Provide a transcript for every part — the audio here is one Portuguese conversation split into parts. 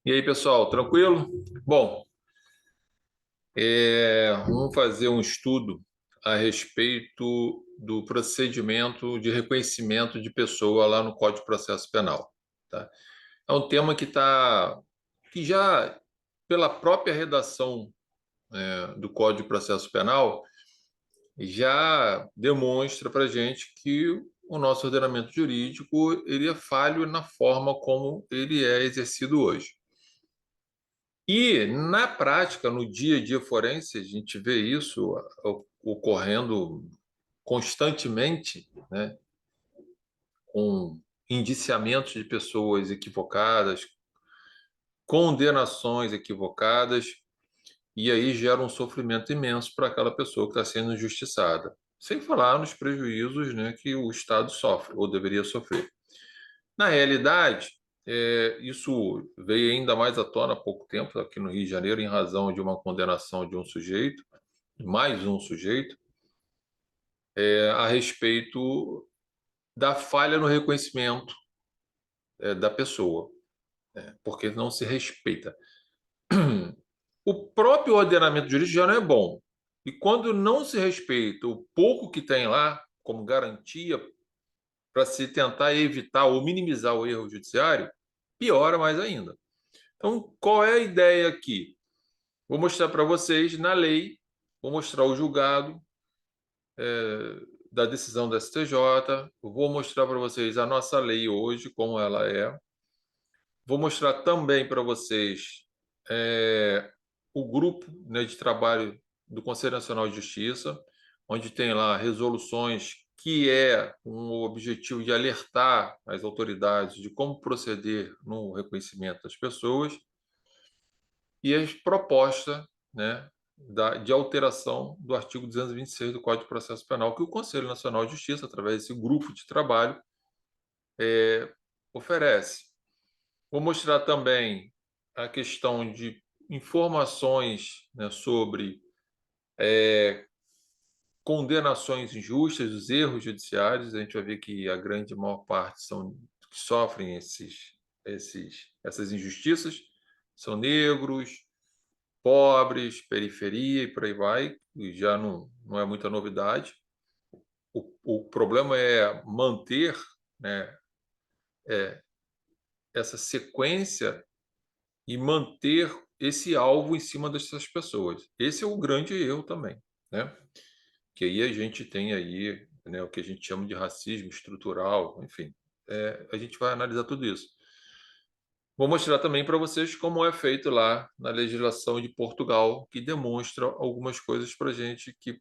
E aí, pessoal, tranquilo? Bom, vamos fazer um estudo a respeito do procedimento de reconhecimento de pessoa lá no Código de Processo Penal, tá? É um tema que já, pela própria redação, do Código de Processo Penal, já demonstra para a gente que o nosso ordenamento jurídico ele é falho na forma como ele é exercido hoje. E, na prática, no dia a dia forense, a gente vê isso ocorrendo constantemente, né, com indiciamentos de pessoas equivocadas, condenações equivocadas, e aí gera um sofrimento imenso para aquela pessoa que está sendo injustiçada. Sem falar nos prejuízos, né, que o Estado sofre, ou deveria sofrer. Na realidade, isso veio ainda mais à tona há pouco tempo, aqui no Rio de Janeiro, em razão de uma condenação de um sujeito, mais um sujeito, a respeito da falha no reconhecimento, da pessoa, porque não se respeita. O próprio ordenamento jurídico já não é bom. E quando não se respeita o pouco que tem lá, como garantia para se tentar evitar ou minimizar o erro judiciário, piora mais ainda. Então, qual é a ideia aqui? Vou mostrar para vocês na lei, vou mostrar o julgado da decisão da STJ, vou mostrar para vocês a nossa lei hoje, como ela é. Vou mostrar também para vocês o grupo, né, de trabalho do Conselho Nacional de Justiça, onde tem lá resoluções que é com o objetivo de alertar as autoridades de como proceder no reconhecimento das pessoas e as propostas, né, de alteração do artigo 226 do Código de Processo Penal, que o Conselho Nacional de Justiça, através desse grupo de trabalho, oferece. Vou mostrar também a questão de informações, né, sobre condenações injustas, os erros judiciários. A gente vai ver que a grande maior parte são que sofrem essas injustiças, são negros, pobres, periferia e por aí vai, e já não é muita novidade. O problema é manter, né, essa sequência e manter esse alvo em cima dessas pessoas. Esse é o grande erro também, né? Que aí a gente tem aí, né, o que a gente chama de racismo estrutural, enfim, a gente vai analisar tudo isso. Vou mostrar também para vocês como é feito lá na legislação de Portugal, que demonstra algumas coisas para a gente que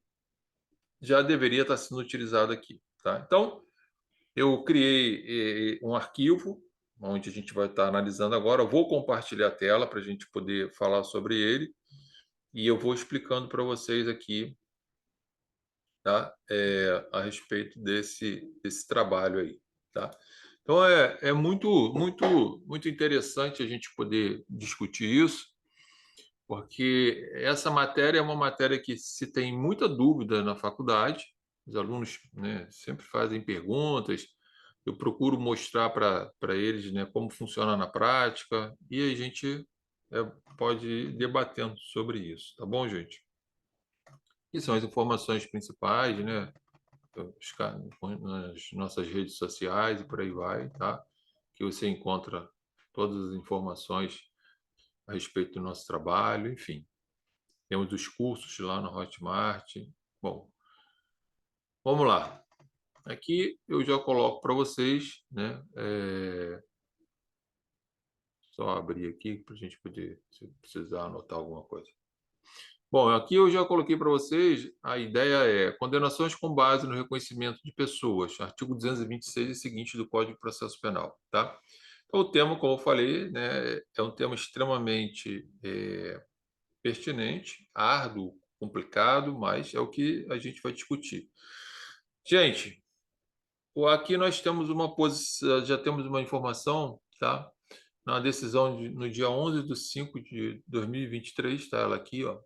já deveria estar sendo utilizado aqui, tá? Então, eu criei um arquivo, onde a gente vai estar analisando agora. Eu vou compartilhar a tela para a gente poder falar sobre ele, e eu vou explicando para vocês aqui, tá? A respeito desse trabalho aí, tá? Então, é muito interessante a gente poder discutir isso, porque essa matéria é uma matéria que se tem muita dúvida na faculdade, os alunos, né, sempre fazem perguntas, eu procuro mostrar para eles, né, como funciona na prática, e a gente é, pode ir debatendo sobre isso, tá bom, gente? E são as informações principais, né, nas nossas redes sociais e por aí vai, tá? Que você encontra todas as informações a respeito do nosso trabalho, enfim. Temos os cursos lá no Hotmart. Bom, vamos lá. Aqui eu já coloco para vocês, né? Só abrir aqui para a gente poder, se precisar anotar alguma coisa. Bom, aqui eu já coloquei para vocês, a ideia é condenações com base no reconhecimento de pessoas, artigo 226 e seguinte do Código de Processo Penal, tá? Então, o tema, como eu falei, né, é um tema extremamente pertinente, árduo, complicado, mas é o que a gente vai discutir. Gente, aqui nós temos uma posição, já temos uma informação, tá? Na decisão no dia 11 de 5 de 2023, tá ela aqui, ó,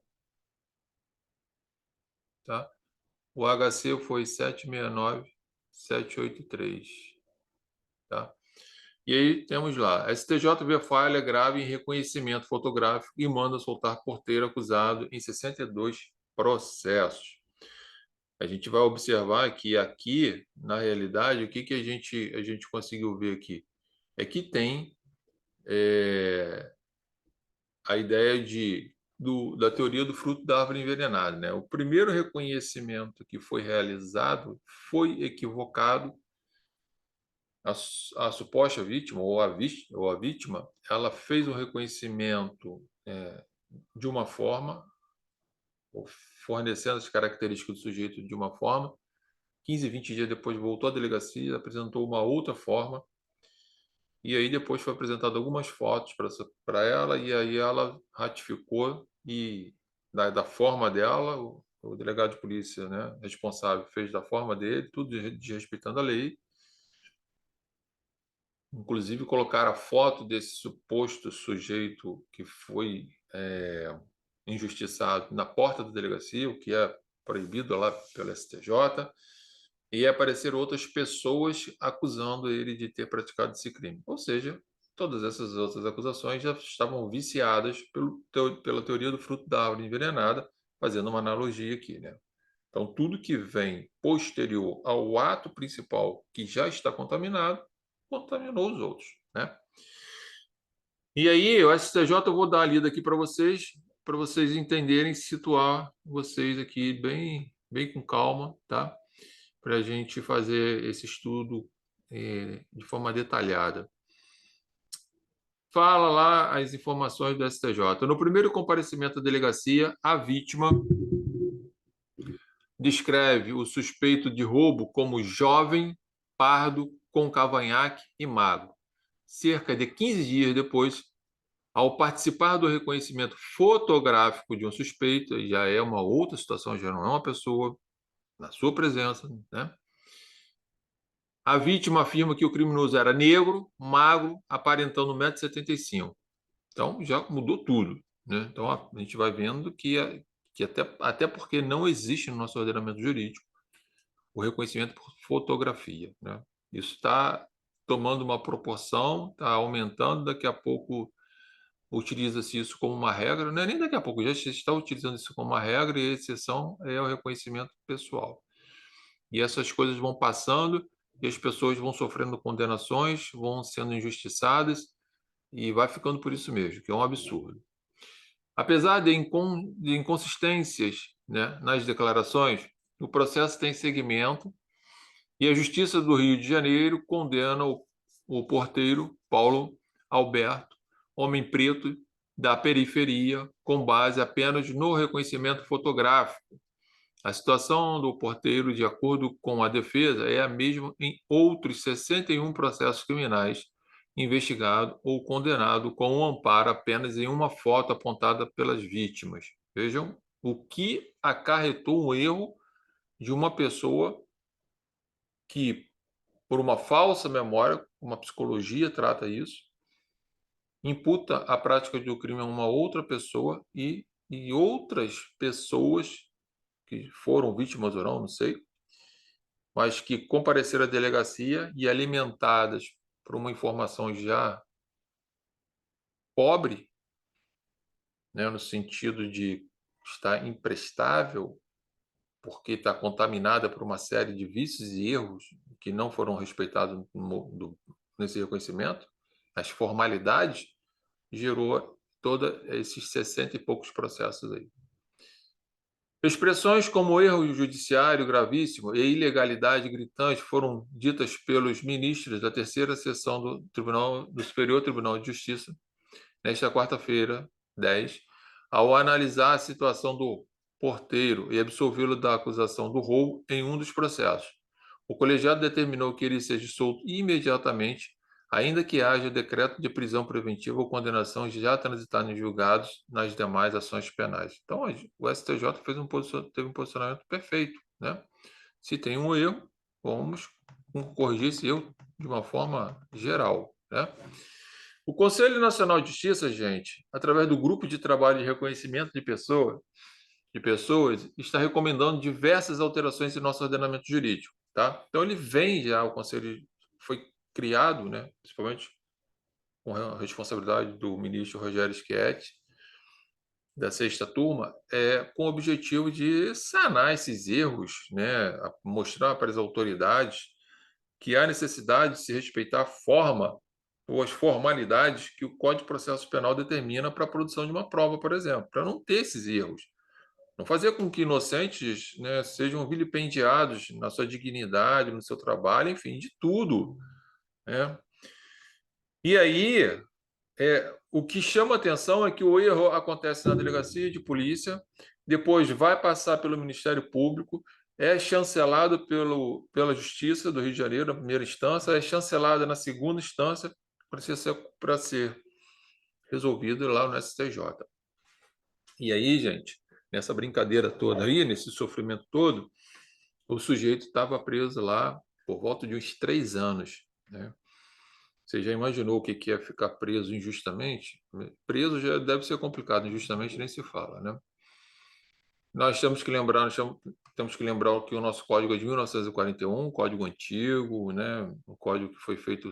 tá? O HC foi 769-783, tá? E aí temos lá, STJ vê falha grave em reconhecimento fotográfico e manda soltar porteiro acusado em 62 processos. A gente vai observar que aqui, na realidade, o que, que a gente conseguiu ver aqui? É que tem a ideia da teoria do fruto da árvore envenenada, né? O primeiro reconhecimento que foi realizado foi equivocado. A suposta vítima ou a vítima, ela fez o reconhecimento de uma forma, fornecendo as características do sujeito de uma forma. 15, 20 dias depois voltou à delegacia, apresentou uma outra forma, e aí depois foi apresentado algumas fotos para ela, e aí ela ratificou, e da forma dela, o delegado de polícia, né, responsável, fez da forma dele, tudo desrespeitando a lei. Inclusive colocaram a foto desse suposto sujeito que foi injustiçado na porta da delegacia, o que é proibido lá pelo STJ, e apareceram outras pessoas acusando ele de ter praticado esse crime. Ou seja, todas essas outras acusações já estavam viciadas pela teoria do fruto da árvore envenenada, fazendo uma analogia aqui, né? Então, tudo que vem posterior ao ato principal que já está contaminado, contaminou os outros, né? E aí, o STJ, eu vou dar a lida aqui para vocês entenderem, situar vocês aqui bem com calma, tá? Para a gente fazer esse estudo de forma detalhada. Fala lá as informações do STJ. No primeiro comparecimento à delegacia, a vítima descreve o suspeito de roubo como jovem, pardo, com cavanhaque e magro. Cerca de 15 dias depois, ao participar do reconhecimento fotográfico de um suspeito, já é uma outra situação, já não é uma pessoa na sua presença, né? A vítima afirma que o criminoso era negro, magro, aparentando 1,75 m. Então, já mudou tudo, né? Então, a gente vai vendo que até porque não existe no nosso ordenamento jurídico o reconhecimento por fotografia, né? Isso está tomando uma proporção, está aumentando, daqui a pouco utiliza-se isso como uma regra, não é nem daqui a pouco, já se está utilizando isso como uma regra e a exceção é o reconhecimento pessoal. E essas coisas vão passando e as pessoas vão sofrendo condenações, vão sendo injustiçadas e vai ficando por isso mesmo, que é um absurdo. Apesar de inconsistências, né, nas declarações, o processo tem seguimento e a Justiça do Rio de Janeiro condena o porteiro Paulo Alberto, homem preto da periferia, com base apenas no reconhecimento fotográfico. A situação do porteiro, de acordo com a defesa, é a mesma em outros 61 processos criminais investigado ou condenado com um amparo apenas em uma foto apontada pelas vítimas. Vejam o que acarretou um erro de uma pessoa que, por uma falsa memória, uma psicologia trata isso, imputa a prática do crime a uma outra pessoa e outras pessoas que foram vítimas ou não sei, mas que compareceram à delegacia e alimentadas por uma informação já pobre, né, no sentido de estar imprestável, porque está contaminada por uma série de vícios e erros que não foram respeitados nesse reconhecimento, as formalidades, gerou todos esses 60 e poucos processos aí. Expressões como erro judiciário gravíssimo e ilegalidade gritante foram ditas pelos ministros da terceira sessão do Superior Tribunal de Justiça nesta quarta-feira, 10, ao analisar a situação do porteiro e absolvê-lo da acusação do roubo em um dos processos. O colegiado determinou que ele seja solto imediatamente, ainda que haja decreto de prisão preventiva ou condenação já transitado em julgados nas demais ações penais. Então, o STJ teve um posicionamento perfeito, né? Se tem um erro, vamos corrigir esse erro de uma forma geral, né? O Conselho Nacional de Justiça, gente, através do Grupo de Trabalho de Reconhecimento de pessoas, está recomendando diversas alterações em nosso ordenamento jurídico, tá? Então, ele vem já, o Conselho foi criado, né, principalmente com a responsabilidade do ministro Rogério Schietti, da sexta turma, com o objetivo de sanar esses erros, né, mostrar para as autoridades que há necessidade de se respeitar a forma ou as formalidades que o Código de Processo Penal determina para a produção de uma prova, por exemplo, para não ter esses erros. Não fazer com que inocentes, né, sejam vilipendiados na sua dignidade, no seu trabalho, enfim, de tudo, né? E aí, o que chama atenção é que o erro acontece na delegacia de polícia, depois vai passar pelo Ministério Público, é chancelado pela Justiça do Rio de Janeiro, na primeira instância, é chancelado na segunda instância para ser resolvido lá no STJ. E aí, gente, nessa brincadeira toda aí, nesse sofrimento todo, o sujeito estava preso lá por volta de uns 3 anos, né? Você já imaginou o que é ficar preso injustamente? Preso já deve ser complicado, injustamente nem se fala, né? Temos que lembrar que o nosso código é de 1941, um código antigo, né? Um código que foi feito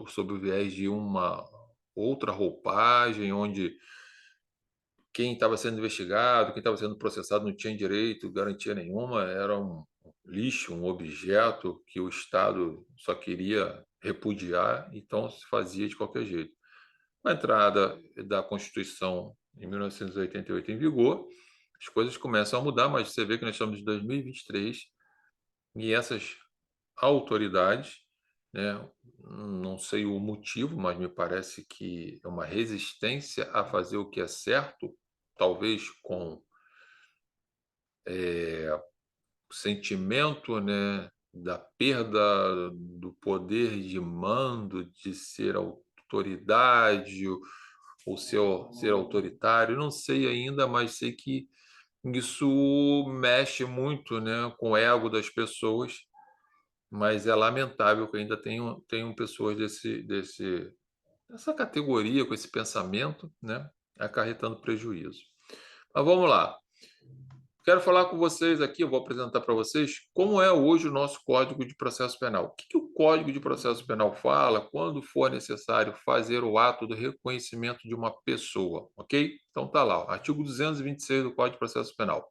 sob o viés de uma outra roupagem, onde quem estava sendo investigado, quem estava sendo processado não tinha direito, garantia nenhuma, era um lixo, um objeto que o Estado só queria repudiar, então se fazia de qualquer jeito. Com a entrada da Constituição em 1988 em vigor, as coisas começam a mudar, mas você vê que nós estamos em 2023 e essas autoridades, né, não sei o motivo, mas me parece que é uma resistência a fazer o que é certo, talvez com o sentimento, né, da perda do poder de mando, de ser autoridade ou ser autoritário, não sei ainda, mas sei que isso mexe muito, né, com o ego das pessoas, mas é lamentável que ainda tenham pessoas dessa categoria, com esse pensamento, né, acarretando prejuízo. Mas vamos lá. Quero falar com vocês aqui, eu vou apresentar para vocês como é hoje o nosso Código de Processo Penal. O que o Código de Processo Penal fala quando for necessário fazer o ato do reconhecimento de uma pessoa, ok? Então tá lá, artigo 226 do Código de Processo Penal.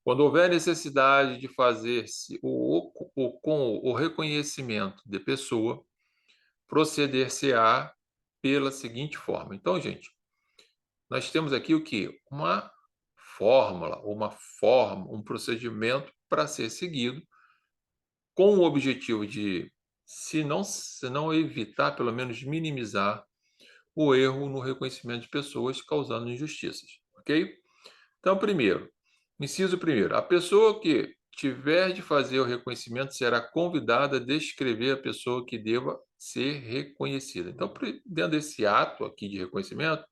Quando houver necessidade de fazer-se com o reconhecimento de pessoa, proceder-se-á pela seguinte forma. Então, gente, nós temos aqui o que? Uma fórmula, uma forma, um procedimento para ser seguido, com o objetivo de, se não evitar, pelo menos minimizar o erro no reconhecimento de pessoas causando injustiças, ok? Então, inciso primeiro, a pessoa que tiver de fazer o reconhecimento será convidada a descrever a pessoa que deva ser reconhecida. Então, dentro desse ato aqui de reconhecimento,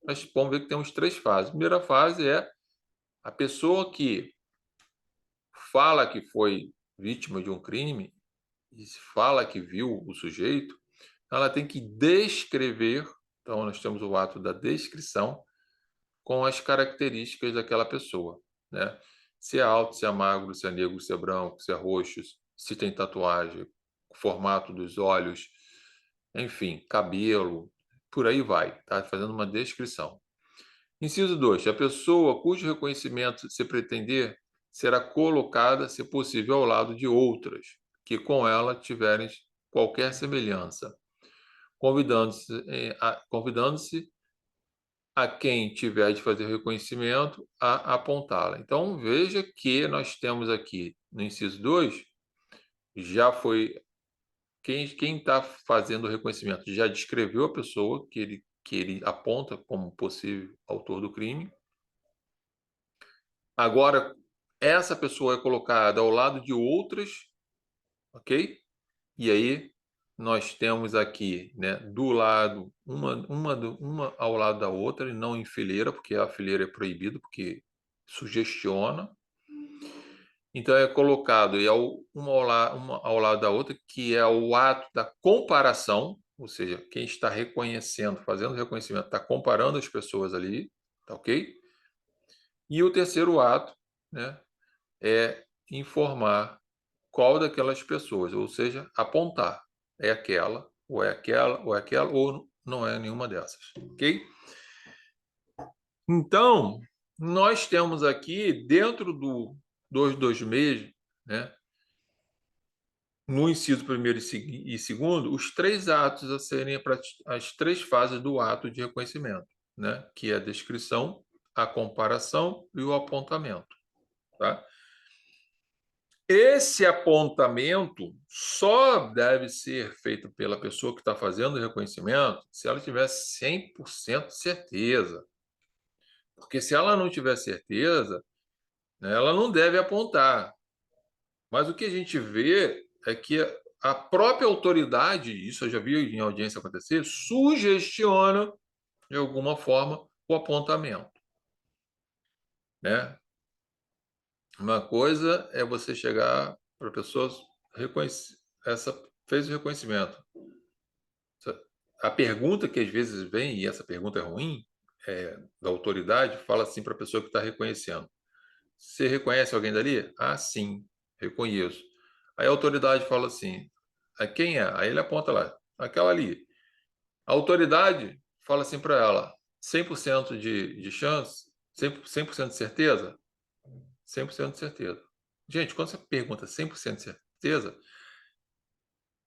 nós vamos ver que temos 3 fases. A primeira fase é a pessoa que fala que foi vítima de um crime e fala que viu o sujeito, ela tem que descrever, então nós temos o ato da descrição com as características daquela pessoa, né? Se é alto, se é magro, se é negro, se é branco, se é roxo, se tem tatuagem, o formato dos olhos, enfim, cabelo, por aí vai, tá? Fazendo uma descrição. Inciso 2. A pessoa cujo reconhecimento se pretender será colocada, se possível, ao lado de outras que com ela tiverem qualquer semelhança, convidando-se a quem tiver de fazer o reconhecimento a apontá-la. Então, veja que nós temos aqui no inciso 2, já foi quem está fazendo o reconhecimento já descreveu a pessoa que ele aponta como possível autor do crime. Agora, essa pessoa é colocada ao lado de outras, ok? E aí nós temos aqui, né, do lado, uma ao lado da outra, e não em fileira, porque a fileira é proibida, porque sugestiona. Então é colocado uma ao lado da outra, que é o ato da comparação, ou seja, quem está reconhecendo, fazendo o reconhecimento, está comparando as pessoas ali, tá ok? E o terceiro ato, né, é informar qual daquelas pessoas, ou seja, apontar. é aquela, ou é aquela, ou é aquela, ou não é nenhuma dessas, ok? Então, nós temos aqui, dentro do 226, né, no inciso primeiro e segundo, os 3 atos a serem as 3 fases do ato de reconhecimento, né, que é a descrição, a comparação e o apontamento, tá? Esse apontamento só deve ser feito pela pessoa que está fazendo o reconhecimento se ela tiver 100% de certeza. Porque se ela não tiver certeza, né, ela não deve apontar. Mas o que a gente vê é que a própria autoridade, isso eu já vi em audiência acontecer, sugestiona, de alguma forma, o apontamento, né? Uma coisa é você chegar para a pessoa reconhecer, essa fez o reconhecimento. A pergunta que às vezes vem, e essa pergunta é ruim, da autoridade, fala assim para a pessoa que está reconhecendo: você reconhece alguém dali? Ah, sim, reconheço. Aí a autoridade fala assim: quem é? Aí ele aponta lá, aquela ali. A autoridade fala assim para ela: 100% de chance? 100% de certeza? 100% de certeza. Gente, quando você pergunta 100% de certeza,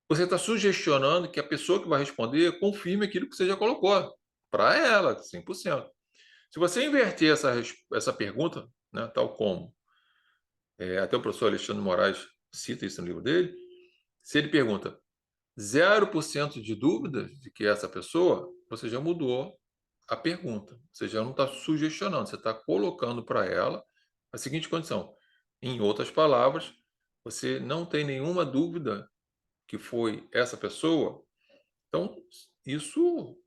você está sugestionando que a pessoa que vai responder confirme aquilo que você já colocou para ela, 100%. Se você inverter essa pergunta, né, tal como até o professor Alexandre Moraes cita isso no livro dele, se ele pergunta 0% de dúvida de que é essa pessoa, você já mudou a pergunta. Você já não está sugestionando, você está colocando para ela a seguinte condição. Em outras palavras, você não tem nenhuma dúvida que foi essa pessoa. Então, isso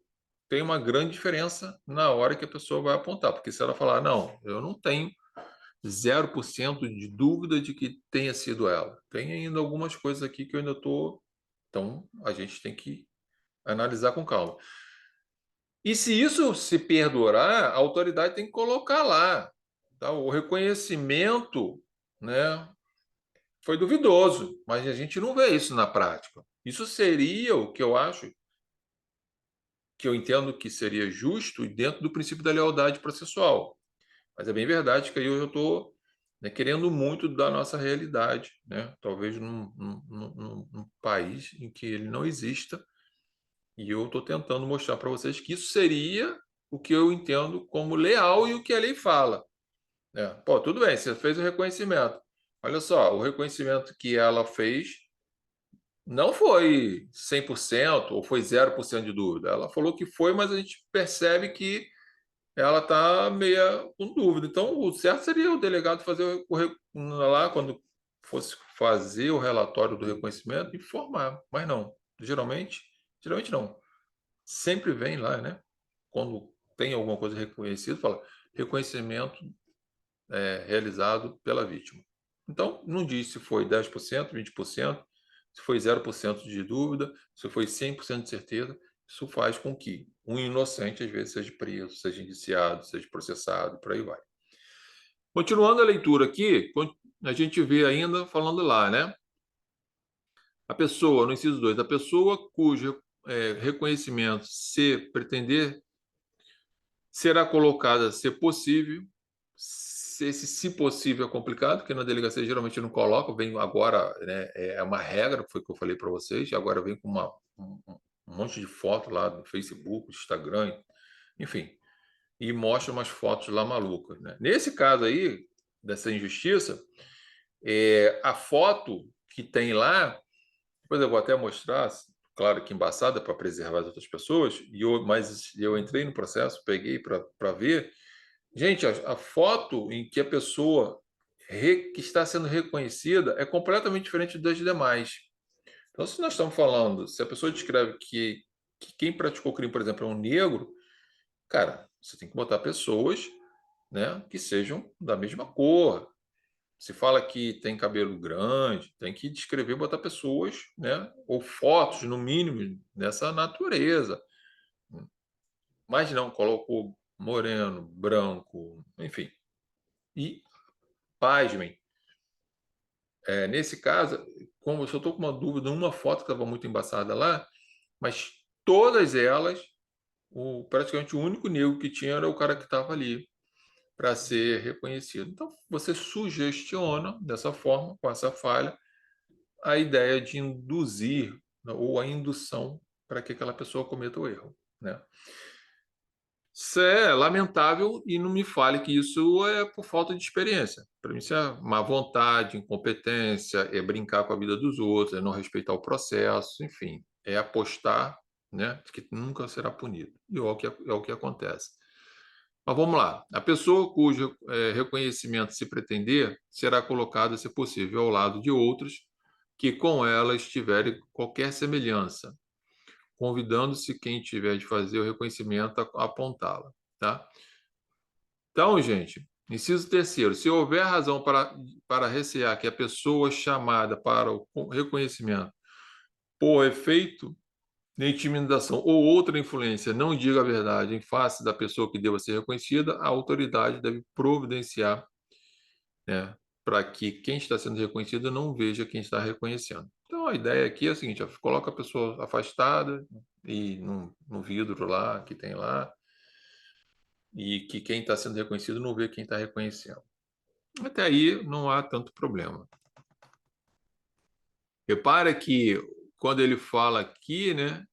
tem uma grande diferença na hora que a pessoa vai apontar, porque se ela falar, não, eu não tenho 0% de dúvida de que tenha sido ela. Tem ainda algumas coisas aqui que eu ainda estou. Então, a gente tem que analisar com calma. E se isso se perdurar, a autoridade tem que colocar lá. Tá? O reconhecimento, né, foi duvidoso, mas a gente não vê isso na prática. Isso seria o que eu acho, que eu entendo que seria justo e dentro do princípio da lealdade processual. Mas é bem verdade que aí eu estou, né, querendo muito da nossa realidade, né? Talvez num país em que ele não exista, e eu estou tentando mostrar para vocês que isso seria o que eu entendo como leal e o que a lei fala, né? Pô, tudo bem, você fez o reconhecimento. Olha só, o reconhecimento que ela fez não foi 100% ou foi 0% de dúvida. Ela falou que foi, mas a gente percebe que ela está meia com dúvida. Então, o certo seria o delegado fazer lá, quando fosse fazer o relatório do reconhecimento, informar, mas não. Geralmente não. Sempre vem lá, né? Quando tem alguma coisa reconhecida, fala reconhecimento realizado pela vítima. Então, não diz se foi 10%, 20%, se foi 0% de dúvida, se foi 100% de certeza. Isso faz com que um inocente, às vezes, seja preso, seja indiciado, seja processado, por aí vai. Continuando a leitura aqui, a gente vê ainda falando lá, né? A pessoa, no inciso 2, a pessoa cujo reconhecimento se pretender será colocada se possível. Esse se possível é complicado, porque na delegacia geralmente não coloca, vem agora, né, é uma regra, foi o que eu falei para vocês, agora vem com um monte de foto lá do Facebook, Instagram, enfim, e mostra umas fotos lá malucas, né? Nesse caso aí, dessa injustiça, a foto que tem lá, depois eu vou até mostrar, claro que embaçada para preservar as outras pessoas, mas eu entrei no processo, peguei para ver. Gente, a foto em que a pessoa que está sendo reconhecida é completamente diferente das demais. Então, se nós estamos falando, se a pessoa descreve que quem praticou o crime, por exemplo, é um negro, cara, você tem que botar pessoas, né, que sejam da mesma cor. Se fala que tem cabelo grande, tem que descrever, botar pessoas, né, ou fotos, no mínimo, dessa natureza. Mas não, colocou moreno, branco, enfim. E, pasmem, nesse caso, como eu só estou com uma dúvida, uma foto que estava muito embaçada lá, mas todas elas, praticamente o único negro que tinha era o cara que estava ali para ser reconhecido. Então, você sugestiona dessa forma, com essa falha, a ideia de induzir, né, ou a indução para que aquela pessoa cometa o erro, né? Isso é lamentável e não me fale que isso é por falta de experiência. Para mim, isso é má vontade, incompetência, é brincar com a vida dos outros, é não respeitar o processo, enfim, é apostar, né, que nunca será punido. E é o que acontece. Mas vamos lá. A pessoa cujo reconhecimento se pretender será colocada, se possível, ao lado de outros que com ela tiverem qualquer semelhança, convidando-se quem tiver de fazer o reconhecimento a apontá-la, tá? Então, gente, inciso terceiro, se houver razão para recear que a pessoa chamada para o reconhecimento por efeito de intimidação ou outra influência não diga a verdade em face da pessoa que deva ser reconhecida, a autoridade deve providenciar, né, para que quem está sendo reconhecido não veja quem está reconhecendo. Então, a ideia aqui é a seguinte: ó, coloca a pessoa afastada e no vidro lá, que tem lá, e que quem está sendo reconhecido não vê quem está reconhecendo. Até aí não há tanto problema. Repara que quando ele fala aqui, né,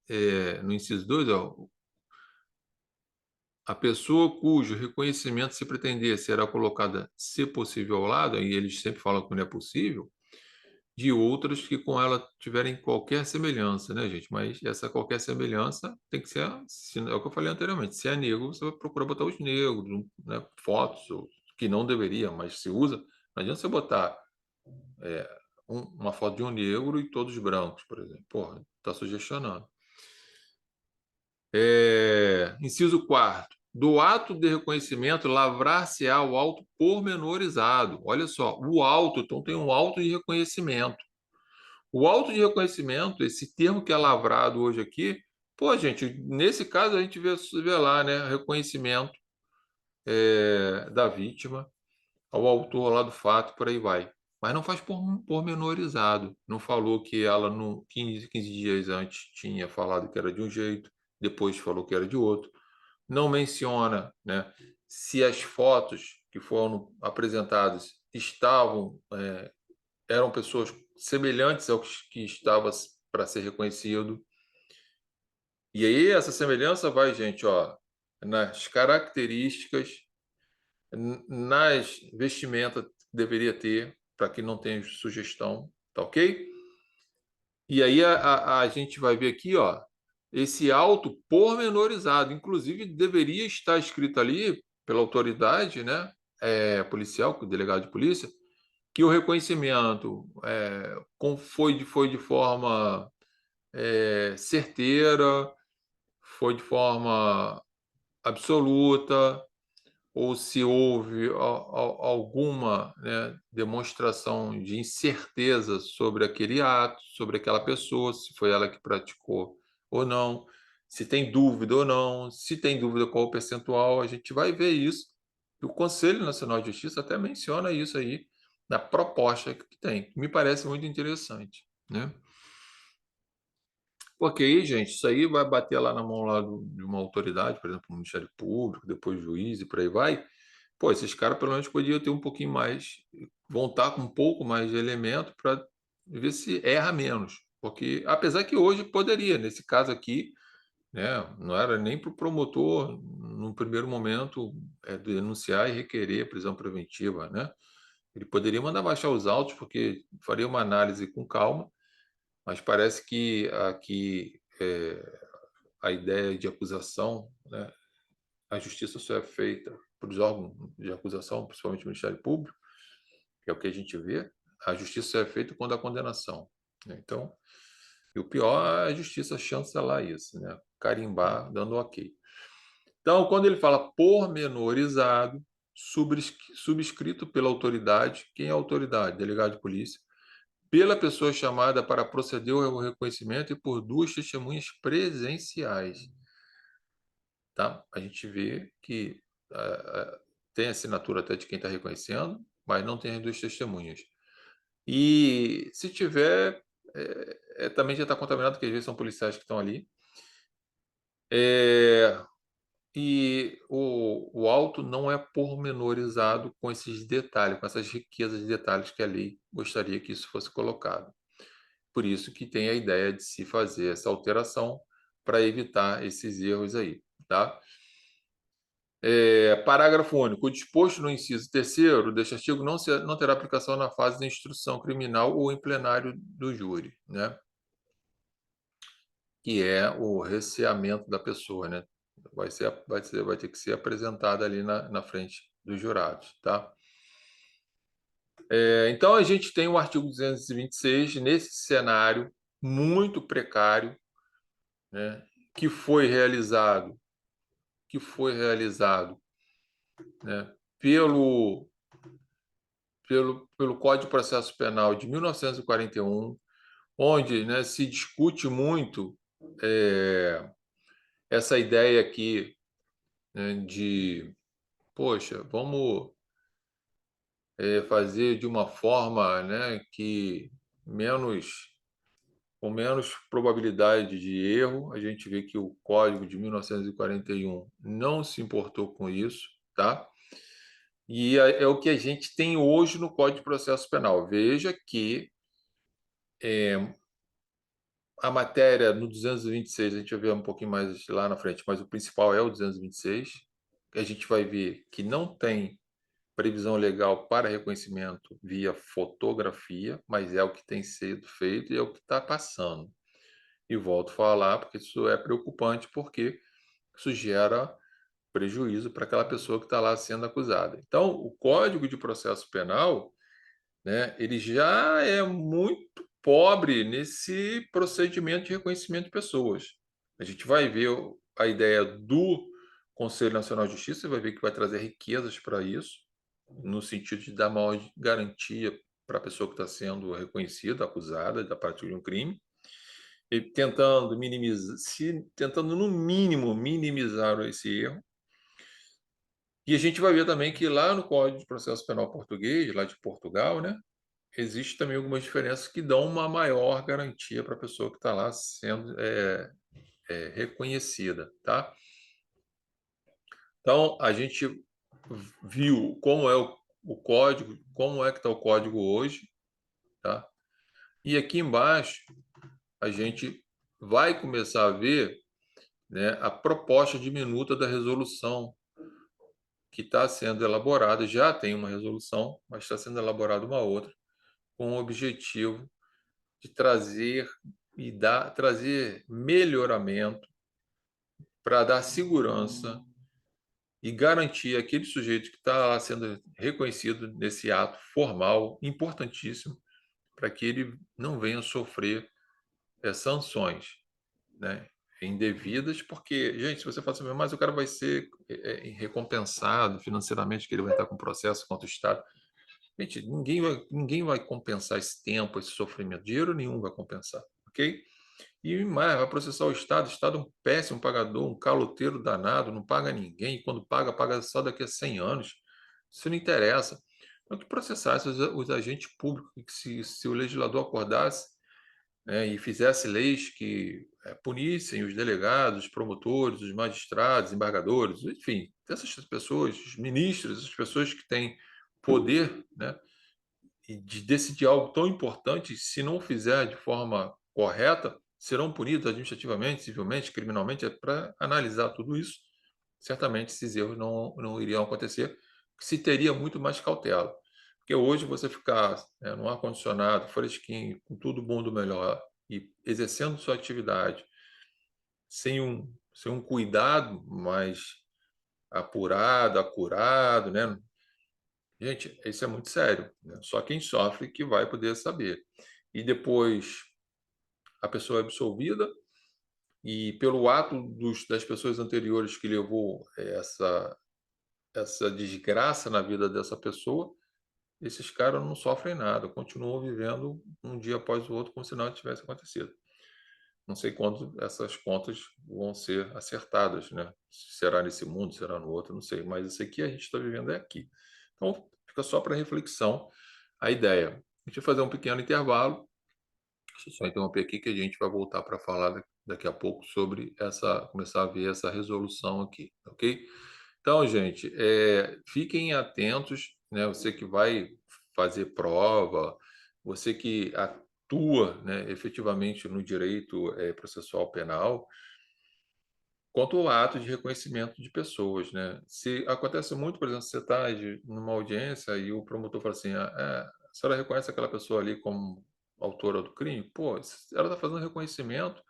no inciso 2, ó, a pessoa cujo reconhecimento se pretender será colocada, se possível, ao lado, e eles sempre falam que não é possível, de outras que com ela tiverem qualquer semelhança, né, gente? Mas essa qualquer semelhança tem que ser, é o que eu falei anteriormente, se é negro, você vai procurar botar os negros, né, fotos, que não deveria, mas se usa. Não adianta você botar uma foto de um negro e todos brancos, por exemplo. Porra, está sugestionando. Inciso quarto. Do ato de reconhecimento, lavrar-se-á o auto pormenorizado. Olha só, o auto, então tem um auto de reconhecimento. O auto de reconhecimento, esse termo que é lavrado hoje aqui, pô, gente, nesse caso a gente vê lá, né, reconhecimento da vítima ao autor lá do fato, por aí vai. Mas não faz pormenorizado. Não falou que ela, no 15 dias antes, tinha falado que era de um jeito, depois falou que era de outro. Não menciona, né, se as fotos que foram apresentadas eram pessoas semelhantes ao que estava para ser reconhecido. E aí essa semelhança vai, gente, ó, nas características, nas vestimentas que deveria ter, para que não tenha sugestão, tá ok? E aí a gente vai ver aqui, ó, esse auto pormenorizado, inclusive deveria estar escrito ali pela autoridade, né, policial, o delegado de polícia, que o reconhecimento foi de forma certeira, foi de forma absoluta, ou se houve alguma, né, demonstração de incerteza sobre aquele ato, sobre aquela pessoa, se foi ela que praticou ou não, se tem dúvida ou não, se tem dúvida qual o percentual, a gente vai ver isso. E o Conselho Nacional de Justiça até menciona isso aí na proposta que tem. Me parece muito interessante, né? Porque aí, gente, isso aí vai bater lá na mão lá de uma autoridade, por exemplo, o Ministério Público, depois juiz e por aí vai. Pô, esses caras pelo menos podiam ter um pouquinho mais, vão estar com um pouco mais de elemento para ver se erra menos. Porque, apesar que hoje poderia, nesse caso aqui, né, não era nem para o promotor, num primeiro momento, denunciar e requerer prisão preventiva, né? Ele poderia mandar baixar os autos, porque faria uma análise com calma, mas parece que aqui a ideia de acusação, né, a justiça só é feita para os órgãos de acusação, principalmente o Ministério Público, que é o que a gente vê. A justiça só é feita quando há condenação, né? Então, e o pior é a justiça chancelar isso, né? Carimbar, dando ok. Então, quando ele fala pormenorizado, subscrito pela autoridade, quem é a autoridade? Delegado de polícia, pela pessoa chamada para proceder ao reconhecimento e por duas testemunhas presenciais, tá? A gente vê que tem assinatura até de quem está reconhecendo, mas não tem as duas testemunhas. E se tiver, também já está contaminado, porque às vezes são policiais que estão ali. É, e o auto não é pormenorizado com esses detalhes, com essas riquezas de detalhes que a lei gostaria que isso fosse colocado. Por isso que tem a ideia de se fazer essa alteração para evitar esses erros aí, tá? Parágrafo único. O disposto no inciso terceiro deste artigo não terá aplicação na fase de instrução criminal ou em plenário do júri, né? Que é o receamento da pessoa, né? Vai ter que ser apresentada ali na frente dos jurados, tá? Então, a gente tem o artigo 226 nesse cenário muito precário, né? Que foi realizado, né? Pelo Código de Processo Penal de 1941, onde, né, se discute muito é, essa ideia aqui, né, de, poxa, vamos fazer de uma forma, né, que com menos probabilidade de erro. A gente vê que o Código de 1941 não se importou com isso, tá? E é o que a gente tem hoje no Código de Processo Penal. Veja que a matéria no 226, a gente vai ver um pouquinho mais lá na frente, mas o principal é o 226. A gente vai ver que não tem previsão legal para reconhecimento via fotografia, mas é o que tem sido feito e é o que está passando. E volto a falar, porque isso é preocupante, porque isso gera prejuízo para aquela pessoa que está lá sendo acusada. Então, o Código de Processo Penal, né, ele já é muito pobre nesse procedimento de reconhecimento de pessoas. A gente vai ver a ideia do Conselho Nacional de Justiça, vai ver que vai trazer riquezas para isso, no sentido de dar maior garantia para a pessoa que está sendo reconhecida, acusada da prática de um crime, e tentando minimizar, tentando no mínimo minimizar esse erro. E a gente vai ver também que lá no Código de Processo Penal português, lá de Portugal, né, existe também algumas diferenças que dão uma maior garantia para a pessoa que está lá sendo reconhecida, tá? Então, a gente viu como é o código, como é que está o código hoje, tá? E aqui embaixo a gente vai começar a ver, né, a proposta de minuta da resolução que está sendo elaborada. Já tem uma resolução, mas está sendo elaborada uma outra, com o objetivo de trazer melhoramento para dar segurança e garantir aquele sujeito que está sendo reconhecido nesse ato formal importantíssimo para que ele não venha sofrer sanções, né, indevidas, porque, gente, se você fala assim, mas o cara vai ser recompensado financeiramente, que ele vai estar com processo contra o Estado. Gente, ninguém vai compensar esse tempo, esse sofrimento. Dinheiro nenhum vai compensar, ok? E mais, vai processar o Estado é um péssimo pagador, um caloteiro danado, não paga ninguém, e quando paga, paga só daqui a 100 anos. Isso não interessa. Então, que processasse os agentes públicos, que se o legislador acordasse, né, e fizesse leis que punissem os delegados, os promotores, os magistrados, embargadores, enfim, essas pessoas, os ministros, essas pessoas que têm poder, né, e de decidir algo tão importante, se não fizer de forma correta, serão punidos administrativamente, civilmente, criminalmente. Para analisar tudo isso, certamente esses erros não iriam acontecer, se teria muito mais cautela. Porque hoje você ficar, né, no ar-condicionado, fresquinho, com tudo bom do melhor, e exercendo sua atividade sem um cuidado mais apurado, acurado, né? Gente, isso é muito sério, né? Só quem sofre que vai poder saber. E depois a pessoa é absolvida, e pelo ato das pessoas anteriores que levou essa desgraça na vida dessa pessoa, esses caras não sofrem nada, continuam vivendo um dia após o outro como se nada tivesse acontecido. Não sei quando essas contas vão ser acertadas, né? Será nesse mundo, será no outro, não sei. Mas isso aqui a gente está vivendo é aqui. Então, fica só para reflexão a ideia. Deixa eu fazer um pequeno intervalo. Deixa eu só interromper aqui que a gente vai voltar para falar daqui a pouco sobre começar a ver essa resolução aqui, ok? Então, gente, fiquem atentos, né? Você que vai fazer prova, você que atua, né, efetivamente no direito processual penal, quanto ao ato de reconhecimento de pessoas, né? Se acontece muito, por exemplo, você está numa audiência e o promotor fala assim, a senhora reconhece aquela pessoa ali como autora do crime? Pô, ela está fazendo reconhecimento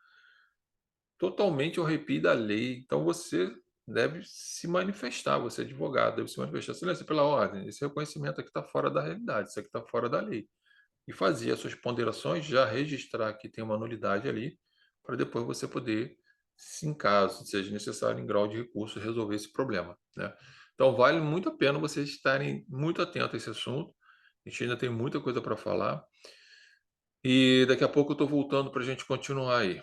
totalmente ao arrepio da lei, então você deve se manifestar, você é advogado, deve se manifestar. Silêncio pela ordem, esse reconhecimento aqui está fora da realidade, isso aqui está fora da lei. E fazer as suas ponderações, já registrar que tem uma nulidade ali, para depois você poder, se em caso seja necessário, em grau de recurso, resolver esse problema, né? Então, vale muito a pena vocês estarem muito atentos a esse assunto. A gente ainda tem muita coisa para falar. E daqui a pouco eu estou voltando para a gente continuar aí.